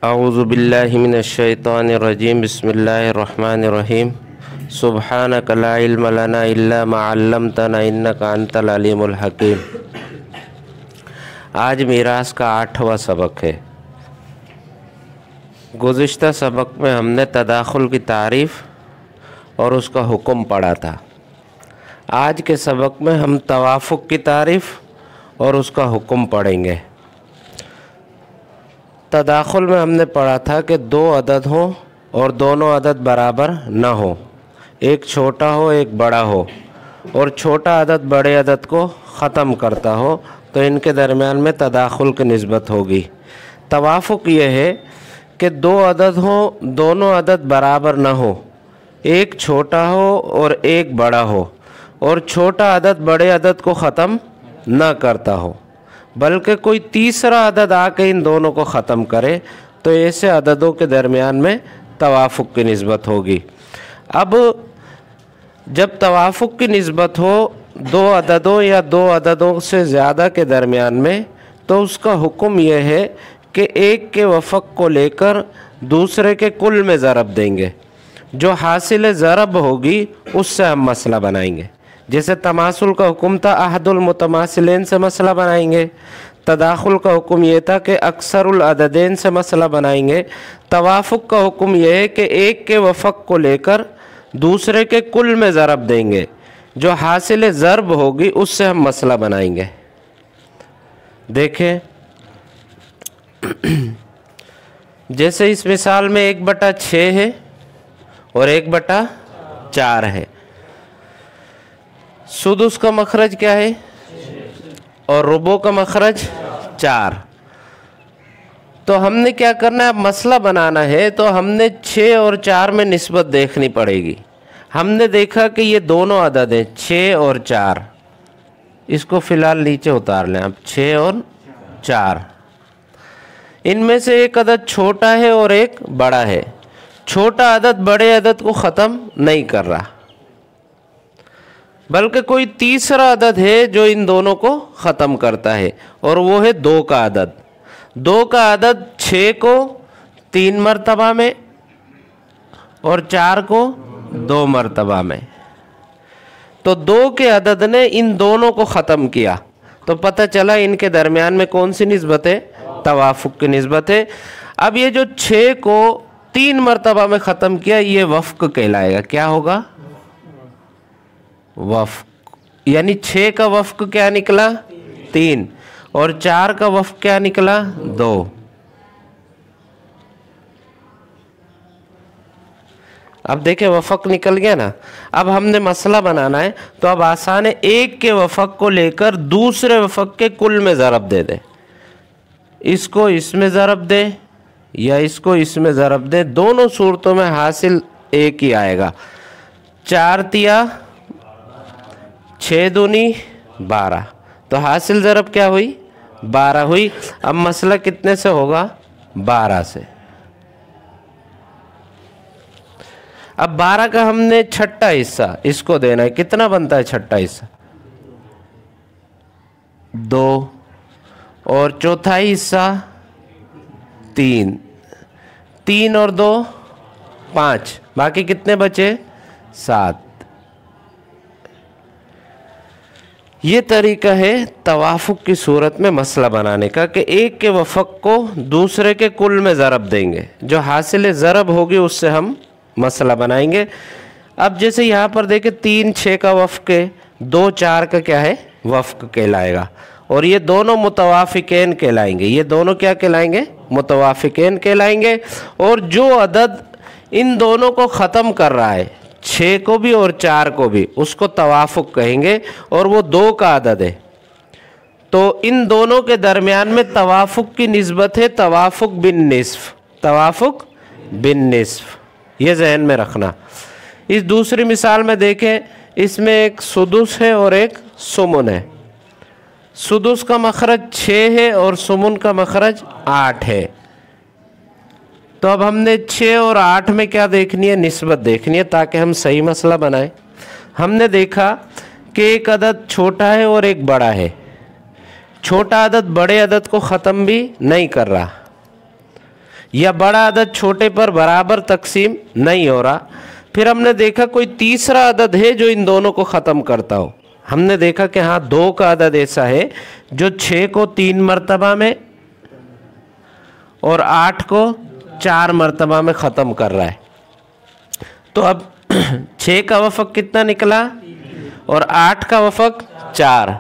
अऊज़ु बिल्लाहि मिनश्शैतानिर्रजीम बिस्मिल्लाहिर्रहमानिर्रहीम सुब्हानक ला इल्म लना इल्ला मा अल्लमतना इन्नका अंतल अलीमुल हकीम। आज मीरास का 8वां सबक है। गुज़िश्ता सबक में हमने तदाखुल की तारीफ़ और उसका हुक्म पढ़ा था। आज के सबक में हम तवाफ़ुक़ की तारीफ़ और उसका हुक्म पढ़ेंगे। तदाखुल में हमने पढ़ा था कि दो अदद हो और दोनों अदद बराबर न हो, एक छोटा हो एक बड़ा हो और छोटा अदद बड़े अदद को ख़त्म करता हो तो इनके दरमियान में तदाखुल की निस्बत होगी। तवाफ़ुक़ यह है कि दो अदद हो, दोनों अदद बराबर न हो, एक छोटा हो और एक बड़ा हो और छोटा अदद बड़े अदद को ख़त्म न करता हो, बल्कि कोई तीसरा अदद आके इन दोनों को ख़त्म करे तो ऐसे अददों के दरमियान में तवाफ़ुक़ की निस्बत होगी। अब जब तवाफ़ुक़ की निस्बत हो दो अददों या दो अददों से ज़्यादा के दरमियान में, तो उसका हुक्म यह है कि एक के वफ़क़ को लेकर दूसरे के कुल में ज़रब देंगे। जो हासिल ज़रब होगी उससे हम मसला बनाएंगे। जैसे तमासुल का हुक्म था अहदुल मुतमासिलैन से मसला बनाएंगे, तदाखुल का हुक्म यह था कि अक्सरुल अददैन से मसला बनाएंगे। तवाफ़ुक़ का हुक्म यह है कि एक के वफ़क़ को लेकर दूसरे के कुल में ज़रब देंगे, जो हासिल ज़रब होगी उससे हम मसला बनाएंगे। देखें जैसे इस मिसाल में 1/6 है और 1/4 है। सुदुस का मखरज क्या है और रुबो का मखरज 4। तो हमने क्या करना है, अब मसला बनाना है तो हमने 6 और 4 में निस्बत देखनी पड़ेगी। हमने देखा कि ये दोनों अदद हैं 6 और 4, इसको फ़िलहाल नीचे उतार लें अब। 6 और 4 इनमें से एक अदद छोटा है और एक बड़ा है। छोटा अदद बड़े अदद को ख़त्म नहीं कर रहा, बल्कि कोई तीसरा अदद है जो इन दोनों को ख़त्म करता है और वो है 2 का अदद। 2 का अदद 6 को 3 मरतबा में और 4 को 2 मरतबा में। तो 2 के अदद ने इन दोनों को ख़त्म किया तो पता चला इनके दरमियान में कौन सी निस्बत है, तवाफ़ुक़ की निस्बत है। अब ये जो 6 को 3 मरतबा में ख़त्म किया ये वफ़्क़ कहलाएगा। क्या होगा? वफ़्क़। यानी 6 का वफ़्क़ क्या निकला? 3 और 4 का वफ़्क़ क्या निकला? 2। अब देखें वफ़्क़ निकल गया ना। अब हमने मसला बनाना है तो अब आसान है, एक के वफ़्क़ को लेकर दूसरे वफ़्क़ के कुल में ज़रब दे दे। इसको इसमें ज़रब दे या इसको इसमें ज़रब दे, दोनों सूरतों में हासिल एक ही आएगा। 4 तिया 6 दूनी 12, तो हासिल ज़रब क्या हुई? 12 हुई। अब मसला कितने से होगा? 12 से। अब 12 का हमने छठा हिस्सा इसको देना है। कितना बनता है छठा हिस्सा? 2 और चौथाई हिस्सा 3। 3 और 2 5, बाकी कितने बचे? 7। ये तरीका है तवाफ़ुक़ की सूरत में मसला बनाने का कि एक के वफ़क़ को दूसरे के कुल में ज़रब देंगे, जो हासिल ज़रब होगी उससे हम मसला बनाएंगे। अब जैसे यहाँ पर देखें 3 6 का वफ़्क़ है, 2 4 का क्या है? वफ़्क़ कहलाएगा और ये दोनों मुतवाफ़िक़ैन कहलाएंगे। ये दोनों क्या कहलाएंगे? मुतवाफ़िक़ैन कहलाएंगे। और जो अदद इन दोनों को ख़त्म कर रहा है, 6 को भी और 4 को भी, उसको तवाफ़ुक़ कहेंगे और वो 2 का अदद है। तो इन दोनों के दरमियान में तवाफ़ुक़ की निस्बत है तवाफ़ुक़ बिन निस्फ़। तवाफ़ुक़ बिन निस्फ़ ये जहन में रखना। इस दूसरी मिसाल में देखें, इसमें एक सुदुस है और एक सुमुन है। सुदुस का मखरज 6 है और सुमुन का मखरज 8 है। तो अब हमने 6 और 8 में क्या देखनी है? निस्बत देखनी है ताकि हम सही मसला बनाएं। हमने देखा कि एक अदद छोटा है और एक बड़ा है। छोटा अदद बड़े अदद को ख़त्म भी नहीं कर रहा, या बड़ा अदद छोटे पर बराबर तकसीम नहीं हो रहा। फिर हमने देखा कोई तीसरा अदद है जो इन दोनों को ख़त्म करता हो। हमने देखा कि हाँ 2 का अदद ऐसा है जो 6 को 3 मरतबा में और 8 को 4 मरतबा में ख़त्म कर रहा है। तो अब 6 का वफ़क कितना निकला और 8 का वफ़क 4।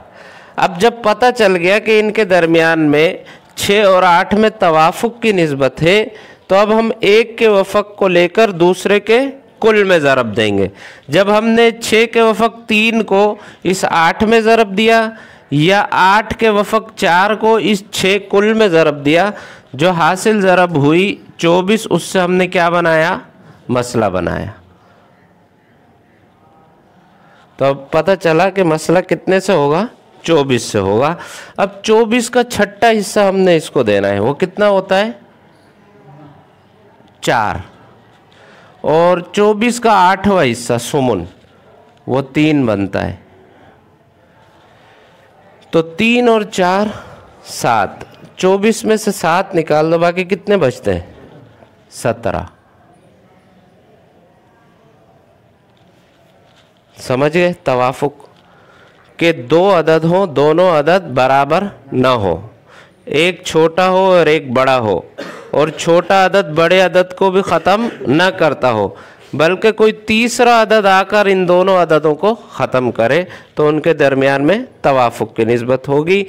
अब जब पता चल गया कि इनके दरमियान में 6 और 8 में तवाफुक की निस्बत है, तो अब हम एक के वफ़क को लेकर दूसरे के कुल में ज़रब देंगे। जब हमने 6 के वफ़क 3 को इस 8 में ज़रब दिया या 8 के वफ़क 4 को इस 6 कुल में ज़रब दिया, जो हासिल ज़रब हुई 24, उससे हमने क्या बनाया, मसला बनाया। तो अब पता चला कि मसला कितने से होगा, 24 से होगा। अब 24 का छठा हिस्सा हमने इसको देना है, वो कितना होता है, 4। और 24 का 8वां हिस्सा सुमुन, वो 3 बनता है। तो 3 और 4 7, 24 में से 7 निकाल दो, बाकी कितने बचते हैं, 17। समझ गए। तवाफुक के 2 अदद हो, दोनों अदद बराबर ना हो, एक छोटा हो और एक बड़ा हो, और छोटा अदद बड़े अदद को भी ख़त्म न करता हो, बल्कि कोई तीसरा अदद आकर इन दोनों अददों को ख़त्म करे, तो उनके दरमियान में तवाफुक की निस्बत होगी।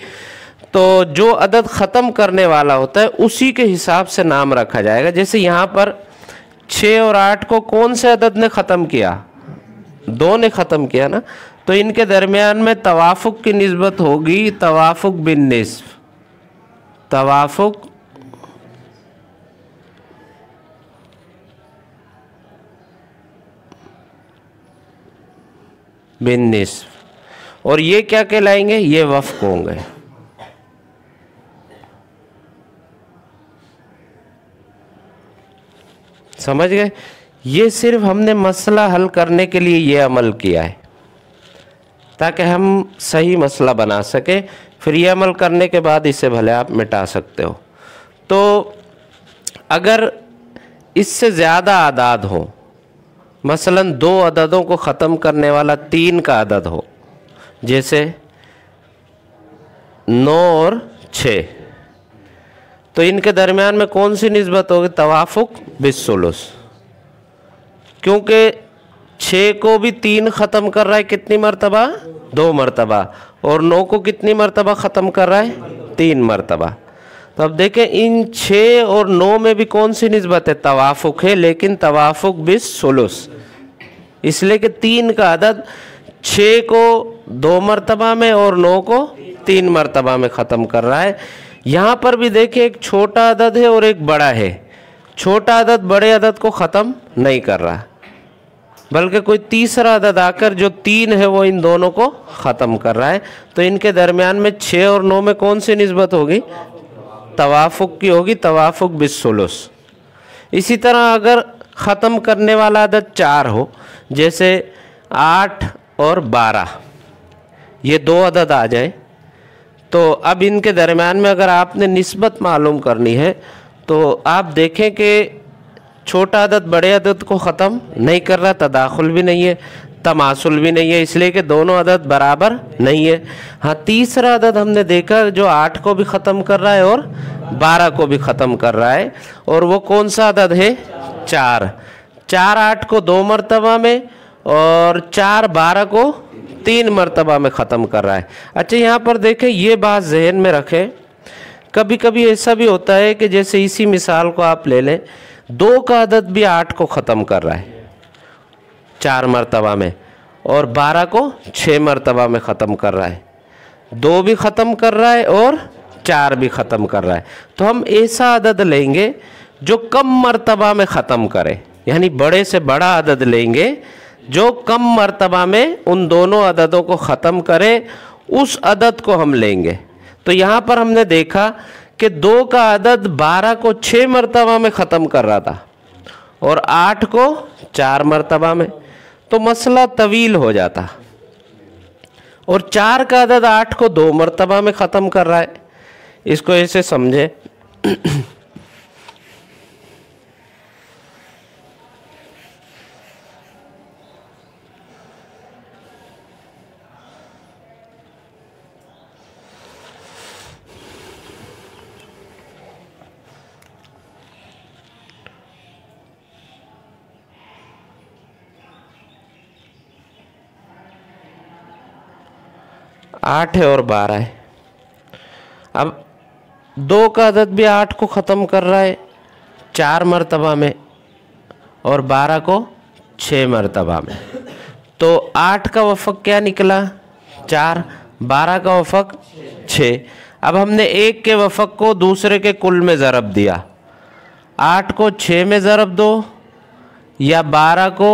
तो जो अदद ख़त्म करने वाला होता है उसी के हिसाब से नाम रखा जाएगा। जैसे यहाँ पर 6 और 8 को कौन से अदद ने ख़त्म किया, 2 ने ख़त्म किया ना, तो इनके दरमियान में तवाफुक की निस्बत होगी तवाफुक बिन निस्फ, तवाफुक बिन निस्फ। और ये क्या कहलाएंगे, ये वफ़्क होंगे। समझ गए। ये सिर्फ हमने मसला हल करने के लिए ये अमल किया है, ताकि हम सही मसला बना सके। फिर ये अमल करने के बाद इसे भले आप मिटा सकते हो। तो अगर इससे ज़्यादा आदाद हो, मसलन 2 अददों को ख़त्म करने वाला 3 का अदद हो, जैसे 9 और 6, तो इनके दरमियान में कौन सी निस्बत होगी, तवाफुक बिस्सुलुस। क्योंकि 6 को भी 3 ख़त्म कर रहा है, कितनी मरतबा, 2 मरतबा, और 9 को कितनी मरतबा ख़त्म कर रहा है, 3 मरतबा। तो अब देखें इन 6 और 9 में भी कौन सी निस्बत है, तवाफुक है, लेकिन तवाफुक बिस्सुलुस, इसलिए कि 3 का अदद 6 को 2 मरतबा में और 9 को 3 मरतबा में ख़त्म कर रहा है। यहाँ पर भी देखिए एक छोटा अदद है और एक बड़ा है। छोटा अदद बड़े अदद को ख़त्म नहीं कर रहा, बल्कि कोई तीसरा अदद आकर जो 3 है वो इन दोनों को ख़त्म कर रहा है। तो इनके दरमियान में 6 और 9 में कौन सी निस्बत होगी, तवाफुक की होगी, तवाफुक बिस्सुलुस। इसी तरह अगर ख़त्म करने वाला अदद 4 हो, जैसे 8 और 12, ये 2 अदद आ जाए, तो अब इनके दरमियान में अगर आपने निस्बत मालूम करनी है, तो आप देखें कि छोटा अदद बड़े अदद को ख़त्म नहीं कर रहा, तदाखुल भी नहीं है, तमासुल भी नहीं है, इसलिए कि दोनों अदद बराबर नहीं है। हाँ, तीसरा अदद हमने देखा जो 8 को भी ख़त्म कर रहा है और 12 को भी ख़त्म कर रहा है, और वो कौन सा अदद है, 4। 4 8 को 2 मरतबा में और 4 12 को 3 मरतबा में ख़त्म कर रहा है। अच्छा, यहाँ पर देखें, ये बात जहन में रखें, कभी कभी ऐसा भी होता है कि जैसे इसी मिसाल को आप ले लें, 2 का अदद भी 8 को ख़त्म कर रहा है 4 मरतबा में, और 12 को 6 मरतबा में ख़त्म कर रहा है। 2 भी ख़त्म कर रहा है और 4 भी ख़त्म कर रहा है। तो हम ऐसा अदद लेंगे जो कम मरतबा में ख़त्म करे, यानी बड़े से बड़ा अदद लेंगे जो कम मरतबा में उन दोनों अददों को ख़त्म करे, उस अदद को हम लेंगे। तो यहाँ पर हमने देखा कि 2 का अदद 12 को 6 मरतबा में ख़त्म कर रहा था और 8 को 4 मरतबा में, तो मसला तवील हो जाता। और 4 का अदद 8 को 2 मरतबा में ख़त्म कर रहा है। इसको ऐसे समझे 8 है और 12 है। अब 2 का अदद भी 8 को ख़त्म कर रहा है 4 मरतबा में और 12 को 6 मरतबा में। तो 8 का वफ़क क्या निकला 4, 12 का वफ़क 6। अब हमने एक के वफ़क को दूसरे के कुल में ज़रब दिया। 8 को 6 में ज़रब दो या 12 को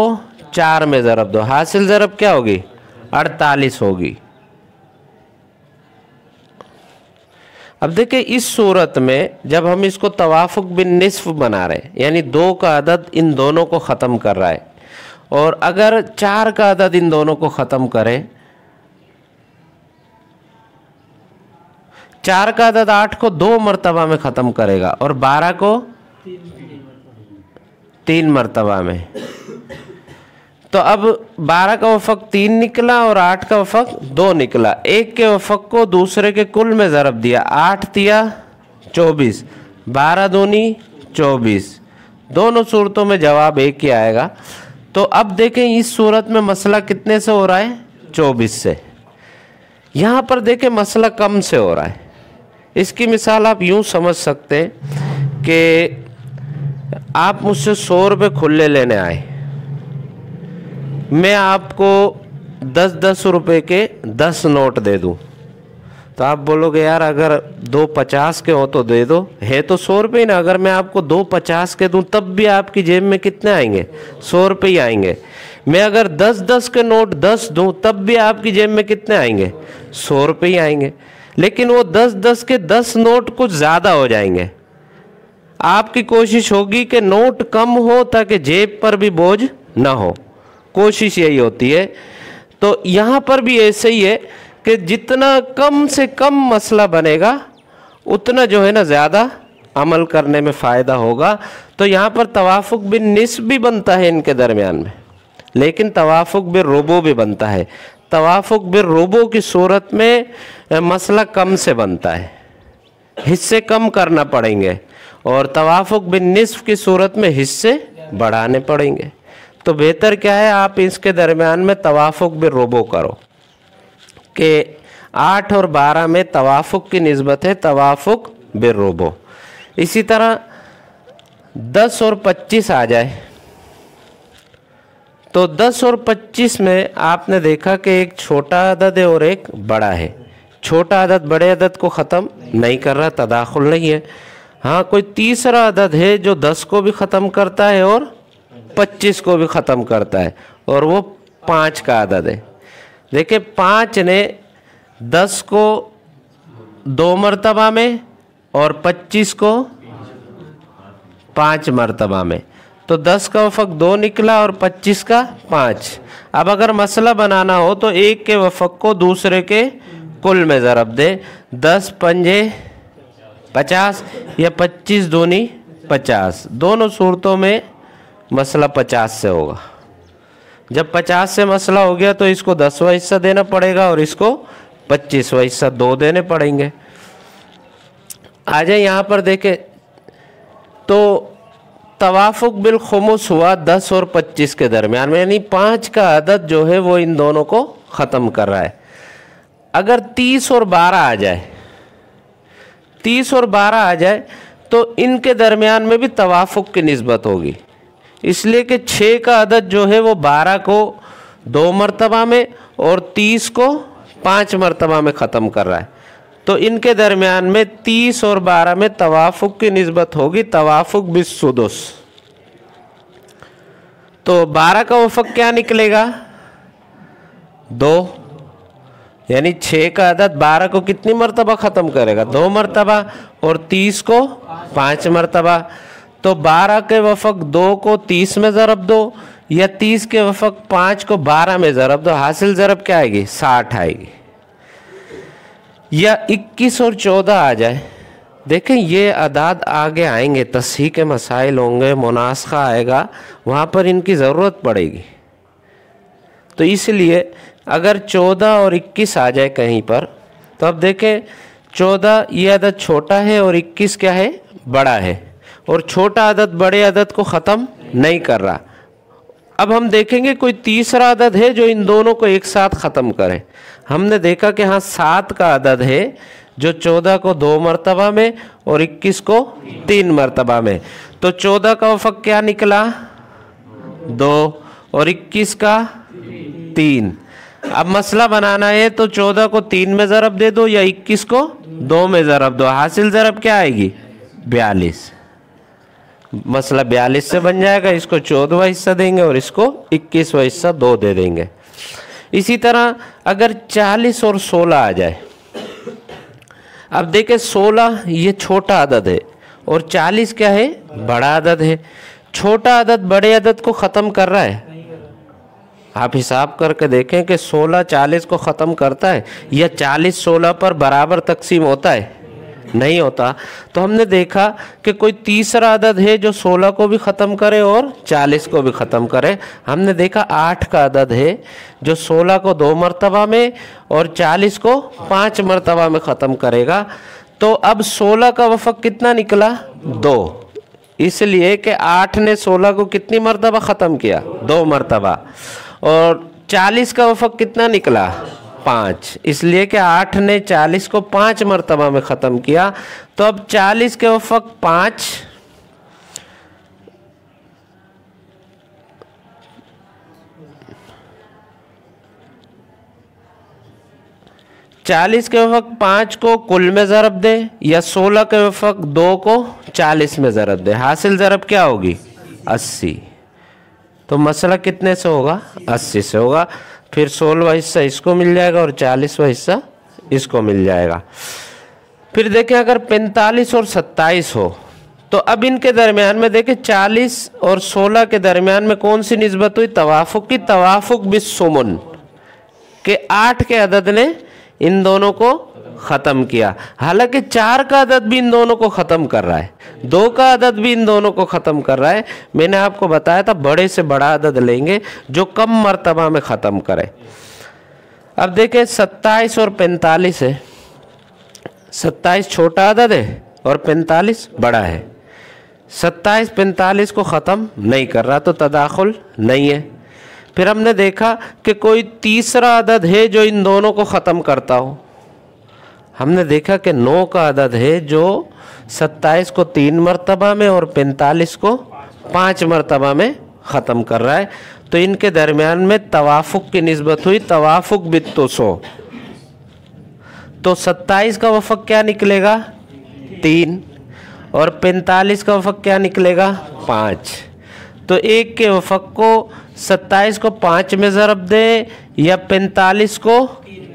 4 में ज़रब दो, हासिल ज़रब क्या होगी 48 होगी। अब देखिए इस सूरत में जब हम इसको तवाफुक बिन निस्फ बना रहे हैं, यानी 2 का अदद इन दोनों को ख़त्म कर रहा है, और अगर 4 का अदद इन दोनों को ख़त्म करे, 4 का अदद 8 को 2 मरतबा में ख़त्म करेगा और 12 को 3 मरतबा में। तो अब 12 का वफ़क 3 निकला और 8 का वफ़क 2 निकला। एक के वफ़क को दूसरे के कुल में ज़रब दिया, 8 तिया 24, 12 दूनी 24। दोनों सूरतों में जवाब एक ही आएगा। तो अब देखें इस सूरत में मसला कितने से हो रहा है 24 से। यहाँ पर देखें मसला कम से हो रहा है। इसकी मिसाल आप यूँ समझ सकते हैं कि आप मुझसे 100 रुपये खुले लेने आए, मैं आपको 10-10 रुपये के 10 नोट दे दूं, तो आप बोलोगे यार अगर 2 50 के हो तो दे दो, है तो 100 रुपये ना। अगर मैं आपको 2 50 के दूं तब भी आपकी जेब में कितने आएंगे 100 रुपये ही आएंगे। मैं अगर 10-10 के नोट 10 दूं तब भी आपकी जेब में कितने आएंगे 100 रुपये ही आएंगे। लेकिन वो 10-10 के 10 नोट कुछ ज़्यादा हो जाएंगे। आपकी कोशिश होगी कि नोट कम हो ताकि जेब पर भी बोझ ना हो, कोशिश यही होती है। तो यहाँ पर भी ऐसे ही है कि जितना कम से कम मसला बनेगा उतना जो है ना ज़्यादा अमल करने में फ़ायदा होगा। तो यहाँ पर तवाफुक बिन निस्ब भी बनता है इनके दरमियान में, लेकिन तवाफुक बिन रुबू भी बनता है। तवाफुक बिन रुबू की सूरत में मसला कम से बनता है, हिस्से कम करना पड़ेंगे, और तवाफुक बिन निस्फ की सूरत में हिस्से बढ़ाने पड़ेंगे। तो बेहतर क्या है आप इसके दरमियान में तवाफुक बिन रुबू करो कि 8 और 12 में तवाफुक की निस्बत है तवाफुक बिन रुबू। इसी तरह 10 और 25 आ जाए तो 10 और 25 में आपने देखा कि एक छोटा अदद है और एक बड़ा है। छोटा अदद बड़े अदद को ख़त्म नहीं कर रहा, तदाखुल नहीं है। हाँ, कोई तीसरा अदद है जो 10 को भी ख़त्म करता है और 25 को भी ख़त्म करता है, और वो 5 का अदद है। देखिए 5 ने 10 को 2 मरतबा में और 25 को 5 मरतबा में, तो 10 का वफ़क 2 निकला और 25 का 5। अब अगर मसला बनाना हो तो एक के वफ़क को दूसरे के कुल में ज़रब दे, 10 पंजे 50 या 25 दूनी 50। दोनों सूरतों में मसला 50 से होगा। जब 50 से मसला हो गया तो इसको 10वां हिस्सा देना पड़ेगा और इसको 25वां हिस्सा 2 देने पड़ेंगे। आ जाए यहाँ पर देखें तो तवाफुक बिल खुमुस हुआ 10 और 25 के दरमियान में, यानी 5 का अदद जो है वो इन दोनों को ख़त्म कर रहा है। अगर 30 और 12 आ जाए, 30 और 12 आ जाए तो इनके दरमियान में भी तवाफुक की निस्बत होगी, इसलिए कि 6 का अदद जो है वो 12 को 2 मरतबा में और 30 को 5 मरतबा में ख़त्म कर रहा है। तो इनके दरमियान में 30 और 12 में तवाफुक की निस्बत होगी तवाफुक बिस्सुदुस। तो 12 का वफ़क क्या निकलेगा 2, यानी 6 का अदद 12 को कितनी मरतबा ख़त्म करेगा 2 मरतबा और 30 को 5 मरतबा। तो 12 के वफ़क 2 को 30 में ज़रब दो या 30 के वफ़क 5 को 12 में ज़रब दो, हासिल ज़रब क्या आएगी 60 आएगी। या 21 और 14 आ जाए, देखें ये अदाद आगे आएंगे, तस्हीह के मसाइल होंगे, मुनासखा आएगा, वहाँ पर इनकी ज़रूरत पड़ेगी। तो इसलिए अगर 14 और 21 आ जाए कहीं पर तो अब देखें 14 ये अदद छोटा है और 21 क्या है बड़ा है, और छोटा अदद बड़े अदद को ख़त्म नहीं कर रहा। अब हम देखेंगे कोई तीसरा अदद है जो इन दोनों को एक साथ ख़त्म करे। हमने देखा कि हाँ 7 का अदद है जो 14 को 2 मरतबा में और 21 को 3 मरतबा में, तो 14 का वफक क्या निकला 2 और 21 का 3। अब मसला बनाना है तो 14 को 3 में ज़रब दे दो या 21 को 2 में ज़रब दो, हासिल ज़रब क्या आएगी 42। मसला 42 से बन जाएगा, इसको 14वां हिस्सा देंगे और इसको 21वां हिस्सा 2 दे देंगे। इसी तरह अगर 40 और 16 आ जाए, अब देखें 16 ये छोटा अदद है और 40 क्या है बड़ा अदद है। छोटा अदद बड़े अदद को ख़त्म कर रहा है, आप हिसाब करके देखें कि 16 40 को ख़त्म करता है या 40 16 पर बराबर तकसीम होता है, नहीं होता। तो हमने देखा कि कोई तीसरा अदद है जो 16 को भी ख़त्म करे और 40 को भी ख़त्म करे। हमने देखा 8 का अदद है जो 16 को 2 मरतबा में और 40 को 5 मरतबा में ख़त्म करेगा। तो अब 16 का वफक कितना निकला 2, इसलिए कि 8 ने 16 को कितनी मरतबा ख़त्म किया 2 मरतबा, और 40 का वफक कितना निकला 5, इसलिए कि 8 ने 40 को 5 मरतबा में ख़त्म किया। तो अब 40 के वफक 5, 40 के वफक 5 को कुल में ज़रब दे या 16 के वफक 2 को 40 में ज़रब दे, हासिल ज़रब क्या होगी 80। तो मसला कितने से होगा 80 से होगा। फिर 16वां हिस्सा इसको मिल जाएगा और 40वां हिस्सा इसको मिल जाएगा। फिर देखें अगर 45 और 27 हो तो अब इनके दरमियान में देखें 40 और 16 के दरमियान में कौन सी निस्बत हुई तवाफुक की, तवाफुक बिस्सुमुन के 8 के अदद ने इन दोनों को ख़त्म किया। हालांकि 4 का अदद भी इन दोनों को ख़त्म कर रहा है, 2 का अदद भी इन दोनों को ख़त्म कर रहा है। मैंने आपको बताया था बड़े से बड़ा अदद लेंगे जो कम मर्तबा में ख़त्म करे। अब देखें 27 और 45 है, 27 छोटा अदद है और 45 बड़ा है। 27 45 को ख़त्म नहीं कर रहा तो तदाखुल नहीं है। फिर हमने देखा कि कोई तीसरा अदद है जो इन दोनों को ख़त्म करता हो। हमने देखा कि 9 का अदद है जो 27 को 3 मरतबा में और 45 को 5 मरतबा में ख़त्म कर रहा है। तो इनके दरमियान में तवाफुक की निस्बत हुई तवाफुक बित्तुसो। तो 27 का वफक क्या निकलेगा 3 और 45 का वफक क्या निकलेगा 5। तो एक के वफक को 27 को 5 में ज़रब दे या 45 को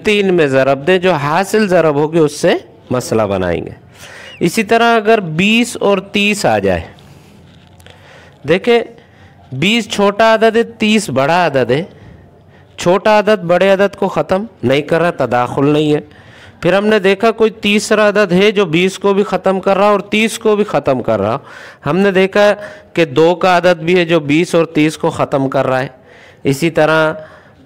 3 में ज़रब दे, जो हासिल ज़रब होगी उससे मसला बनाएंगे। इसी तरह अगर 20 और 30 आ जाए, देखें 20 छोटा अदद है 30 बड़ा अदद है। छोटा अदद बड़े अदद को ख़त्म नहीं कर रहा, तदाखुल नहीं है। फिर हमने देखा कोई तीसरा अदद है जो 20 को भी ख़त्म कर रहा और 30 को भी ख़त्म कर रहा। हमने देखा कि 2 का अदद भी है जो 20 और 30 को ख़त्म कर रहा है। इसी तरह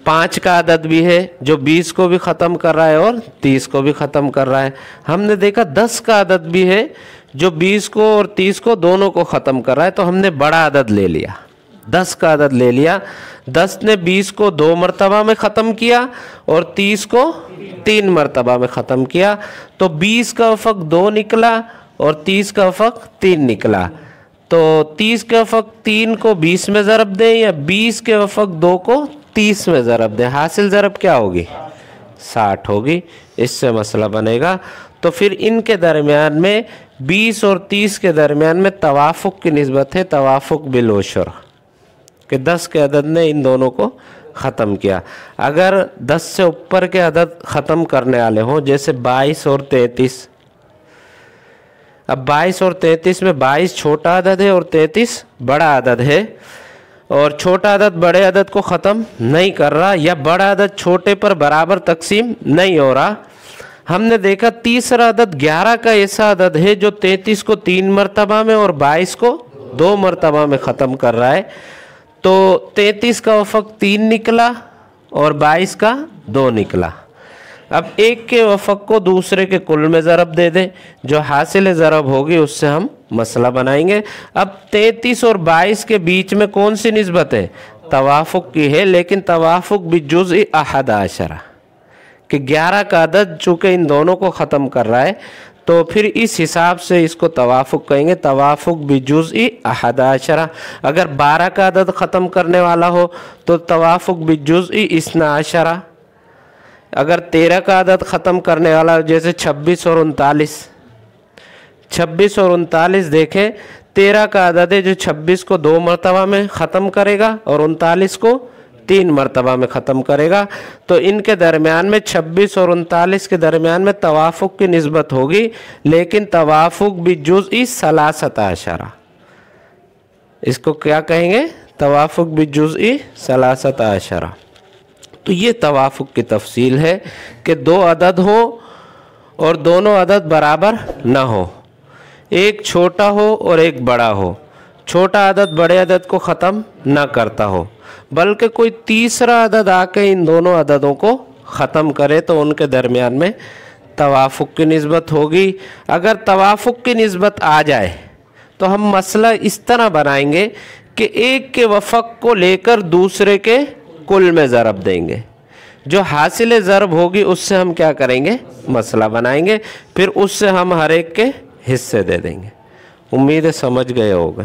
5 का अदद भी है जो 20 को भी ख़त्म कर रहा है और 30 को भी ख़त्म कर रहा है। हमने देखा 10 का अदद भी है जो 20 को और 30 को दोनों को ख़त्म कर रहा है। तो हमने बड़ा अदद ले लिया, 10 का अदद ले लिया। 10 ने 20 को 2 मरतबा में ख़त्म किया और 30 को 3 मरतबा में ख़त्म किया। तो 20 का वफक 2 निकला और 30 का वफक 3 निकला। तो 30 के वफक 3 को 20 में ज़रब दें या 20 के वफक 2 को 30 में ज़रब दें, हासिल ज़रब क्या होगी 60 होगी। इससे मसला बनेगा। तो फिर इनके दरमियान में 20 और 30 के दरमियान में तवाफुक की निस्बत है तवाफुक बिल उशर कि 10 के अदद ने इन दोनों को ख़त्म किया। अगर 10 से ऊपर के अदद ख़त्म करने वाले हों जैसे 22 और 33, अब 22 और 33 में 22 छोटा अदद है और 33 बड़ा अदद है, और छोटा अदद बड़े अदद को ख़त्म नहीं कर रहा या बड़ा अदद छोटे पर बराबर तकसीम नहीं हो रहा। हमने देखा तीसरा अदद 11 का ऐसा अदद है जो 33 को 3 मरतबा में और 22 को 2 मरतबा में ख़त्म कर रहा है। तो 33 का वफक 3 निकला और 22 का 2 निकला। अब एक के वफक को दूसरे के कुल में ज़रब दे दें, जो हासिल ज़रब होगी उससे हम मसला बनाएंगे। अब 33 और 22 के बीच में कौन सी निस्बत है तवाफुक की है, लेकिन तवाफुक बिजुज़ अहद आशरा कि 11 का अदद चूँकि इन दोनों को ख़त्म कर रहा है, तो फिर इस हिसाब से इसको तवाफ़ुक कहेंगे, तवाफ़ुक बिजुज़ई अहदा अशरा। अगर 12 का अदद ख़त्म करने वाला हो तो तवाफ़ुक बिजुज़ई इस्ना अशरा। अगर 13 का अदद ख़त्म करने वाला हो, जैसे 26 और 39, 26 और 39 देखें, 13 का अदद है जो 26 को 2 मरतबा में ख़त्म करेगा और 39 को 3 मरतबा में ख़त्म करेगा। तो इनके दरमियान में 26 और 39 के दरमियान में तवाफ़ुक की निस्बत होगी, लेकिन तवाफ़ुक बिजुज़ई सलासता अशरा। इसको क्या कहेंगे? तवाफ़ुक बिजुज़ई सलासता अशरा। तो ये तवाफ़ुक की तफसील है कि 2 अदद हो और दोनों अदद बराबर ना हो, एक छोटा हो और एक बड़ा हो, छोटा अदद बड़े अदद को ख़त्म ना करता हो, बल्कि कोई तीसरा अदद आके इन दोनों अददों को ख़त्म करे, तो उनके दरमियान में तवाफ़ुक की निस्बत होगी। अगर तवाफ़ुक की निस्बत आ जाए तो हम मसला इस तरह बनाएंगे कि एक के वफ़क़ को लेकर दूसरे के कुल में ज़रब देंगे, जो हासिल ज़रब होगी उससे हम क्या करेंगे? मसला बनाएंगे, फिर उससे हम हर एक के हिस्से दे देंगे। उम्मीद है समझ गए होंगे।